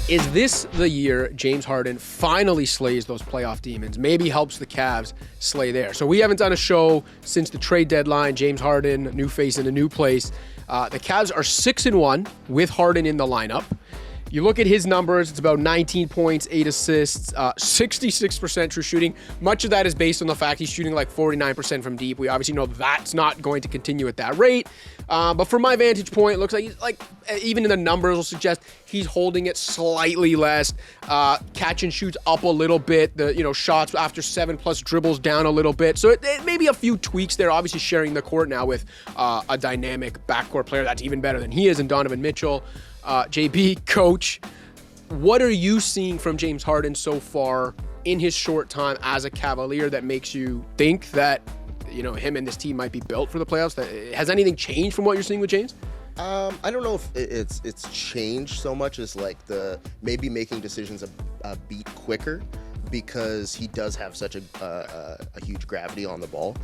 Is this the year James Harden finally slays those playoff demons? Maybe helps the Cavs slay there. So we haven't done a show since the trade deadline. James Harden, new face in a new place. The Cavs are 6-1 with Harden in the lineup. You look at his numbers, it's about 19 points, 8 assists, 66% true shooting. Much of that is based on the fact he's shooting like 49% from deep. We obviously know that's not going to continue at that rate. But from my vantage point, it looks like he's even in the numbers will suggest he's holding it slightly less. Catch and shoots up a little bit. The shots after 7+ dribbles down a little bit. So it may be a few tweaks there. Obviously sharing the court now with a dynamic backcourt player that's even better than he is in Donovan Mitchell. JB, coach, what are you seeing from James Harden so far in his short time as a Cavalier that makes you think that him and this team might be built for the playoffs? Has anything changed from what you're seeing with James? I don't know if it's changed so much as like the maybe making decisions a beat quicker, because he does have such a huge gravity on the ball.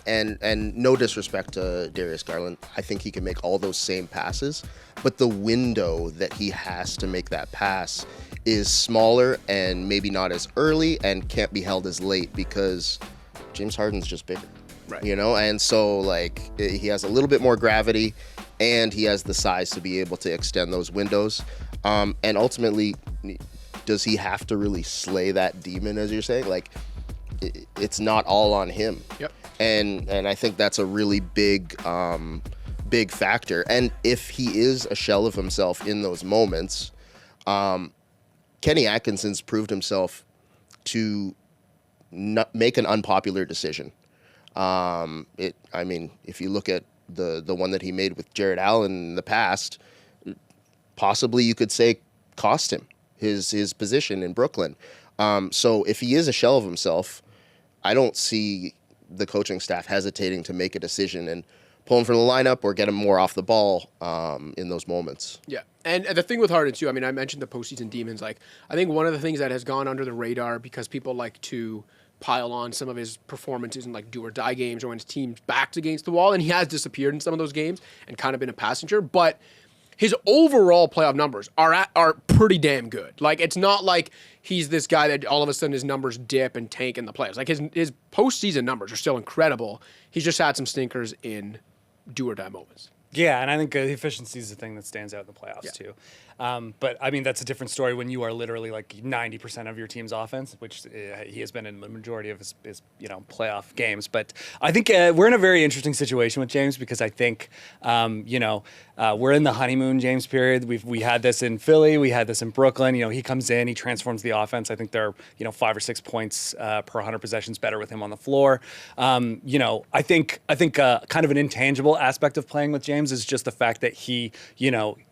And no disrespect to Darius Garland, I think he can make all those same passes, but the window that he has to make that pass is smaller and maybe not as early and can't be held as late because James Harden's just bigger. Right. And so like he has a little bit more gravity and he has the size to be able to extend those windows. And ultimately, does he have to really slay that demon, as you're saying? Like, it's not all on him. Yep. And I think that's a really big factor. And if he is a shell of himself in those moments, Kenny Atkinson's proved himself to make an unpopular decision. If you look at the one that he made with Jared Allen in the past, possibly you could say cost him his position in Brooklyn. So if he is a shell of himself, I don't see the coaching staff hesitating to make a decision and pull him from the lineup or get him more off the ball in those moments. Yeah. And the thing with Harden, too, I mentioned the postseason demons. Like, I think one of the things that has gone under the radar because people like to pile on some of his performances in like do or die games or when his team's back's against the wall, and he has disappeared in some of those games and kind of been a passenger, but his overall playoff numbers are pretty damn good. Like, it's not like he's this guy that all of a sudden his numbers dip and tank in the playoffs. Like, his postseason numbers are still incredible. He's just had some stinkers in do or die moments. Yeah, and I think the efficiency is the thing that stands out in the playoffs too. But that's a different story when you are literally like 90% of your team's offense, which he has been in the majority of his playoff games. But I think we're in a very interesting situation with James because I think we're in the honeymoon James period. We had this in Philly, we had this in Brooklyn. He comes in, he transforms the offense. I think they're 5 or 6 points per 100 possessions better with him on the floor. I think kind of an intangible aspect of playing with James is just the fact that he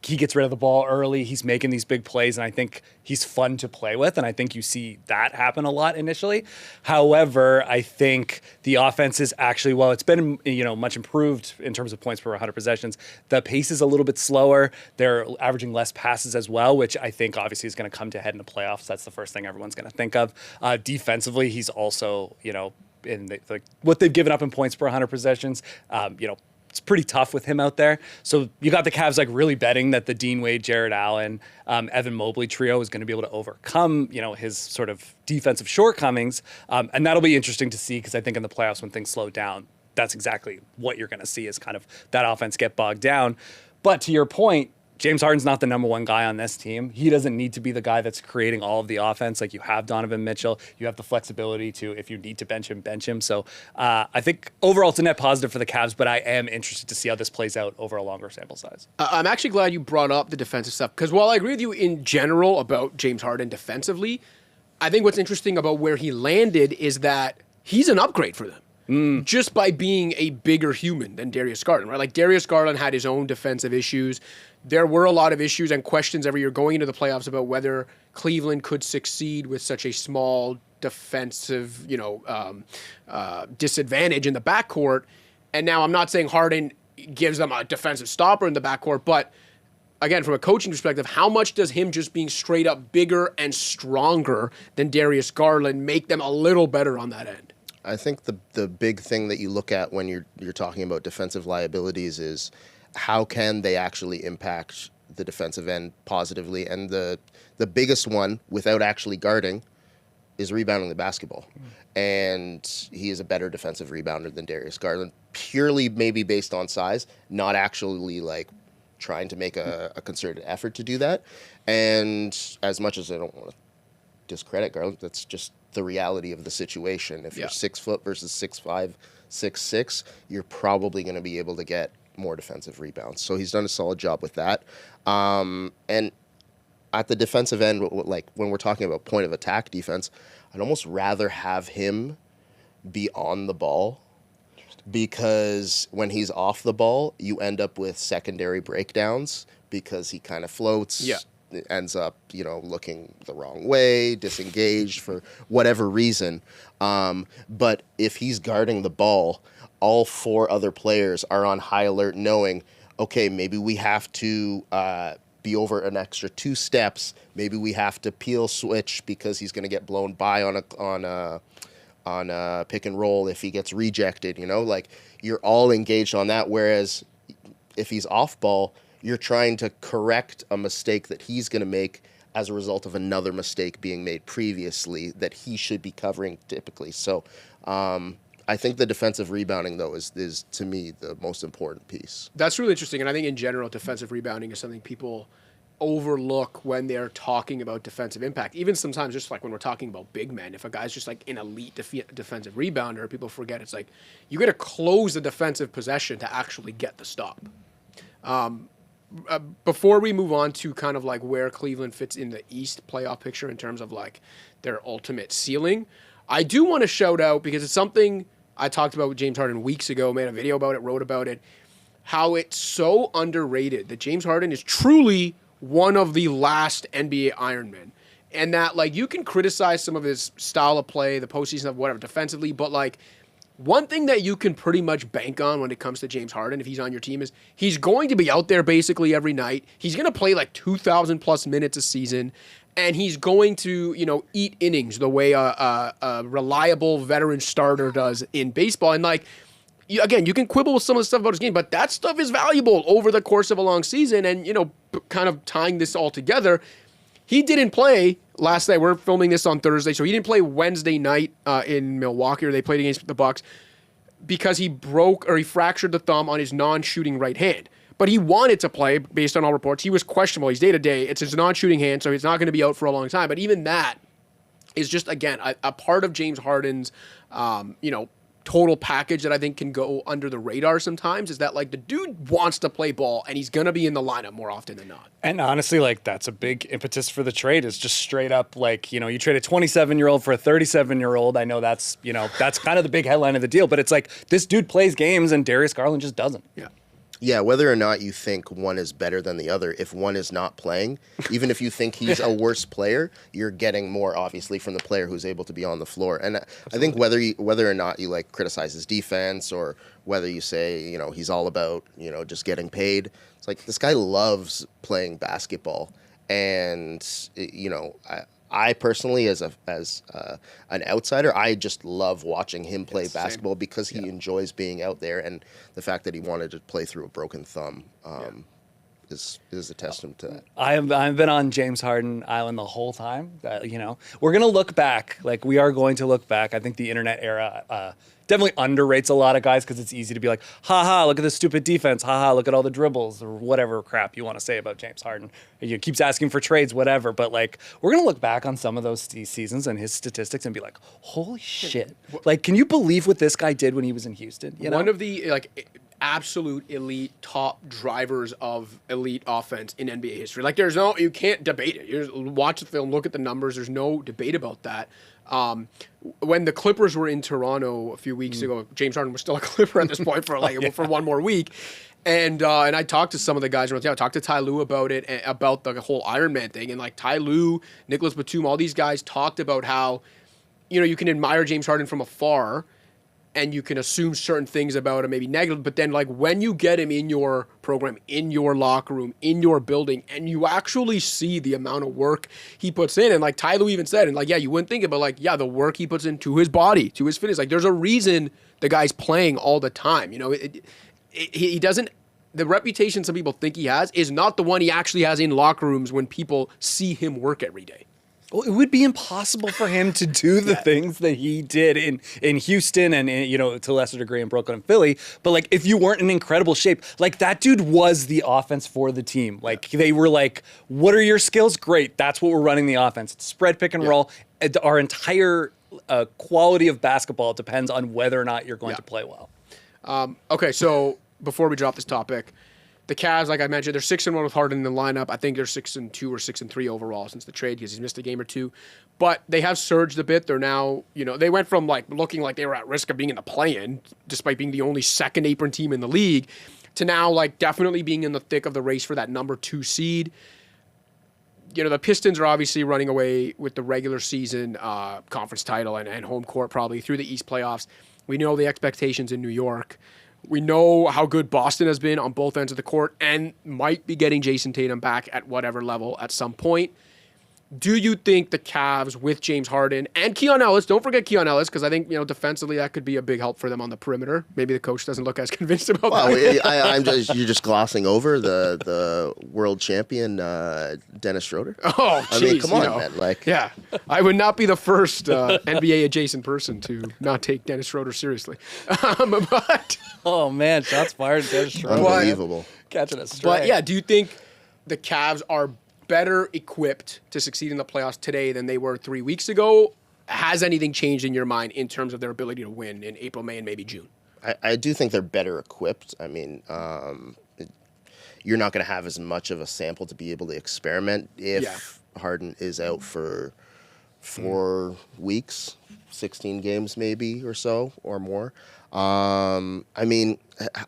gets rid of the ball early. He's making these big plays, and I think he's fun to play with, and I think you see that happen a lot initially. However, I think the offense is actually, while it's been much improved in terms of points per 100 possessions, the pace is a little bit slower. They're averaging less passes as well, which I think obviously is going to come to head in the playoffs. That's the first thing everyone's going to think of. Defensively, he's also, in what they've given up in points per 100 possessions, it's pretty tough with him out there. So you got the Cavs like really betting that the Dean Wade, Jared Allen, Evan Mobley trio is going to be able to overcome, his sort of defensive shortcomings. And that'll be interesting to see because I think in the playoffs when things slow down, that's exactly what you're going to see is kind of that offense get bogged down. But to your point, James Harden's not the number one guy on this team. He doesn't need to be the guy that's creating all of the offense. Like you have Donovan Mitchell. You have the flexibility to, if you need to bench him. So I think overall it's a net positive for the Cavs, but I am interested to see how this plays out over a longer sample size. I'm actually glad you brought up the defensive stuff because while I agree with you in general about James Harden defensively, I think what's interesting about where he landed is that he's an upgrade for them. Just by being a bigger human than Darius Garland, right? Like Darius Garland had his own defensive issues. There were a lot of issues and questions every year going into the playoffs about whether Cleveland could succeed with such a small defensive, disadvantage in the backcourt. And now I'm not saying Harden gives them a defensive stopper in the backcourt, but again, from a coaching perspective, how much does him just being straight up bigger and stronger than Darius Garland make them a little better on that end? I think the big thing that you look at when you're talking about defensive liabilities is how can they actually impact the defensive end positively. And the biggest one, without actually guarding, is rebounding the basketball. And he is a better defensive rebounder than Darius Garland, purely maybe based on size, not actually like trying to make a concerted effort to do that. And as much as I don't want to discredit Garland, that's just the reality of the situation. If you're 6 foot versus 6'5", 6'6", you're probably going to be able to get more defensive rebounds. So he's done a solid job with that. And at the defensive end, like when we're talking about point of attack defense, I'd almost rather have him be on the ball, because when he's off the ball, you end up with secondary breakdowns because he kind of floats. Yeah. Ends up, looking the wrong way, disengaged for whatever reason. But if he's guarding the ball, all 4 other players are on high alert, knowing, okay, maybe we have to be over an extra 2 steps. Maybe we have to peel switch because he's going to get blown by on a pick and roll if he gets rejected. Like, you're all engaged on that. Whereas if he's off ball, you're trying to correct a mistake that he's going to make as a result of another mistake being made previously that he should be covering typically. So I think the defensive rebounding, though, is to me the most important piece. That's really interesting. And I think in general, defensive rebounding is something people overlook when they're talking about defensive impact. Even sometimes just like when we're talking about big men, if a guy's just like an elite defensive rebounder, people forget it's like you got to close the defensive possession to actually get the stop. Before we move on to kind of like where Cleveland fits in the East playoff picture in terms of like their ultimate ceiling, I do want to shout out, because it's something I talked about with James Harden weeks ago, made a video about it, wrote about it, how it's so underrated that James Harden is truly one of the last NBA Ironmen. And that like you can criticize some of his style of play, the postseason of whatever defensively, but like one thing that you can pretty much bank on when it comes to James Harden, if he's on your team, is he's going to be out there basically every night. He's going to play like 2,000 plus minutes a season, and he's going to, eat innings the way a reliable veteran starter does in baseball. And like, again, you can quibble with some of the stuff about his game, but that stuff is valuable over the course of a long season. And, kind of tying this all together, he didn't play last night. We're filming this on Thursday, so he didn't play Wednesday night in Milwaukee, or they played against the Bucks, because he fractured the thumb on his non-shooting right hand. But he wanted to play based on all reports. He was questionable. He's day-to-day. It's his non-shooting hand, so he's not going to be out for a long time. But even that is just, again, a part of James Harden's, total package that I think can go under the radar sometimes, is that like the dude wants to play ball and he's going to be in the lineup more often than not. And honestly, like that's a big impetus for the trade, is just straight up like, you trade a 27-year-old for a 37-year-old. I know that's, that's kind of the big headline of the deal, but it's like this dude plays games and Darius Garland just doesn't. Yeah. Yeah, whether or not you think one is better than the other, if one is not playing, even if you think he's a worse player, you're getting more, obviously, from the player who's able to be on the floor. And I think whether or not you like criticize his defense, or whether you say, he's all about, just getting paid, it's like this guy loves playing basketball. And, I personally, as an outsider, I just love watching him play basketball because he enjoys being out there, and the fact that he wanted to play through a broken thumb is a testament to that. I've been on James Harden Island the whole time. We're gonna look back. Like, we are going to look back. I think the internet era definitely underrates a lot of guys, because it's easy to be like, haha, look at the stupid defense, haha, look at all the dribbles, or whatever crap you want to say about James Harden. He keeps asking for trades, whatever. But like, we're gonna look back on some of those seasons and his statistics and be like, holy shit! Like, can you believe what this guy did when he was in Houston? One of the absolute elite top drivers of elite offense in NBA history. Like, you can't debate it. You just watch the film, look at the numbers. There's no debate about that. When the Clippers were in Toronto a few weeks ago, James Harden was still a Clipper at this point for for one more week. And I talked to some of the guys around town. I talked to Ty Lue about it, about the whole Iron Man thing. And like Ty Lue, Nicholas Batum, all these guys talked about how, you can admire James Harden from afar, and you can assume certain things about him, maybe negative, but then like when you get him in your program, in your locker room, in your building, and you actually see the amount of work he puts in, and like Ty Lue even said, and like, yeah, you wouldn't think it, but like, yeah, the work he puts into his body, to his fitness, like there's a reason the guy's playing all the time. He doesn't the reputation some people think he has is not the one he actually has in locker rooms when people see him work every day. Well, it would be impossible for him to do the things that he did in Houston and to a lesser degree in Brooklyn and Philly. But like, if you weren't in incredible shape, like that dude was the offense for the team. Like they were like, "What are your skills? Great, that's what we're running the offense. It's spread, pick and roll." Our entire quality of basketball depends on whether or not you're going to play well. Okay, so before we drop this topic. The Cavs, like I mentioned, they're 6-1 with Harden in the lineup. I think they're 6-2 or 6-3 overall since the trade because he's missed a game or two. But they have surged a bit. They're now, they went from like looking like they were at risk of being in the play-in, despite being the only second apron team in the league, to now like definitely being in the thick of the race for that number 2 seed. The Pistons are obviously running away with the regular season conference title and home court probably through the East playoffs. We know the expectations in New York. We know how good Boston has been on both ends of the court and might be getting Jason Tatum back at whatever level at some point. Do you think the Cavs with James Harden and Keon Ellis, don't forget Keon Ellis, because I think, defensively that could be a big help for them on the perimeter. Maybe the coach doesn't look as convinced about that. You're just glossing over the world champion Dennis Schroeder. Oh, geez, I mean, come on, man. Yeah, I would not be the first NBA adjacent person to not take Dennis Schroeder seriously. But oh man, shots fired at Dennis Schroeder. Unbelievable. Catching a strike. But yeah, do you think the Cavs are better equipped to succeed in the playoffs today than they were 3 weeks ago? Has anything changed in your mind in terms of their ability to win in April, May, and maybe June? I do think they're better equipped. I mean, you're not going to have as much of a sample to be able to experiment if Harden is out for 4 weeks, 16 games maybe or so or more. I mean,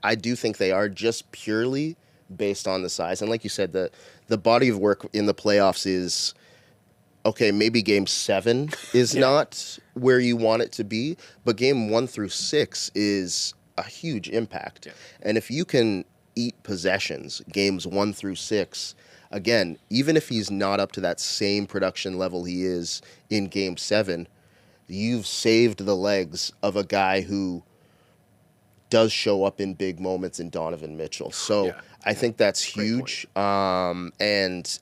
I do think they are just purely based on the size. And like you said, the body of work in the playoffs is, okay, maybe game 7 is not where you want it to be, but game 1 through 6 is a huge impact. Yeah. And if you can eat possessions, games 1 through 6, again, even if he's not up to that same production level he is in game 7, you've saved the legs of a guy who does show up in big moments in Donovan Mitchell. So I think that's huge. And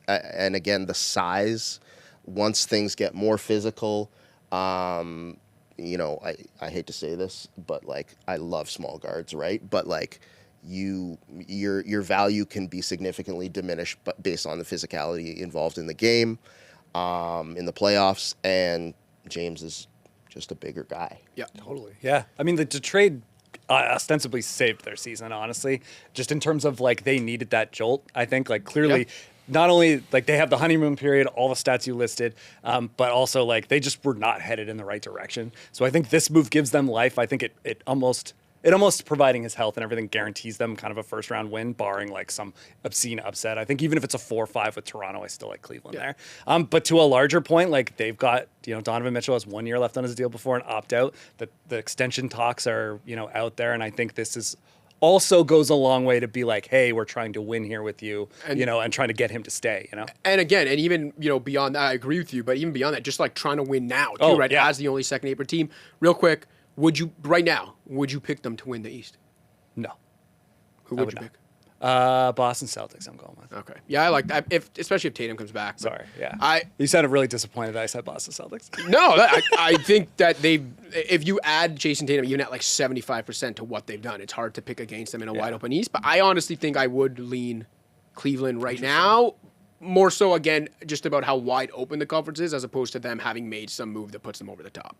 again, the size, once things get more physical, I hate to say this, but like I love small guards, right? But like your value can be significantly diminished but based on the physicality involved in the game, in the playoffs, and James is just a bigger guy. Yeah, totally. Yeah. I mean, the trade ostensibly saved their season, honestly, just in terms of like they needed that jolt. I think like clearly not only like they have the honeymoon period, all the stats you listed, but also like they just were not headed in the right direction. So I think this move gives them life. I think it almost providing his health and everything guarantees them kind of a first round win, barring like some obscene upset. I think even if it's a 4-5 with Toronto, I still like Cleveland there. But to a larger point, like they've got, Donovan Mitchell has 1 year left on his deal before an opt out. The extension talks are, out there. And I think this is also goes a long way to be like, hey, we're trying to win here with you, and trying to get him to stay, And again, and even, beyond that, I agree with you, but even beyond that, just like trying to win now too, right? As the only second apron team. Real quick, would you pick them to win the East? No. Who would you pick? Boston Celtics, I'm going with. Okay. Yeah, I like that. Especially if Tatum comes back. Sorry, yeah. You sounded really disappointed that I said Boston Celtics. No, I think that if you add Jason Tatum even at like 75% to what they've done, it's hard to pick against them in a wide open East. But I honestly think I would lean Cleveland right now. More so, again, just about how wide open the conference is as opposed to them having made some move that puts them over the top.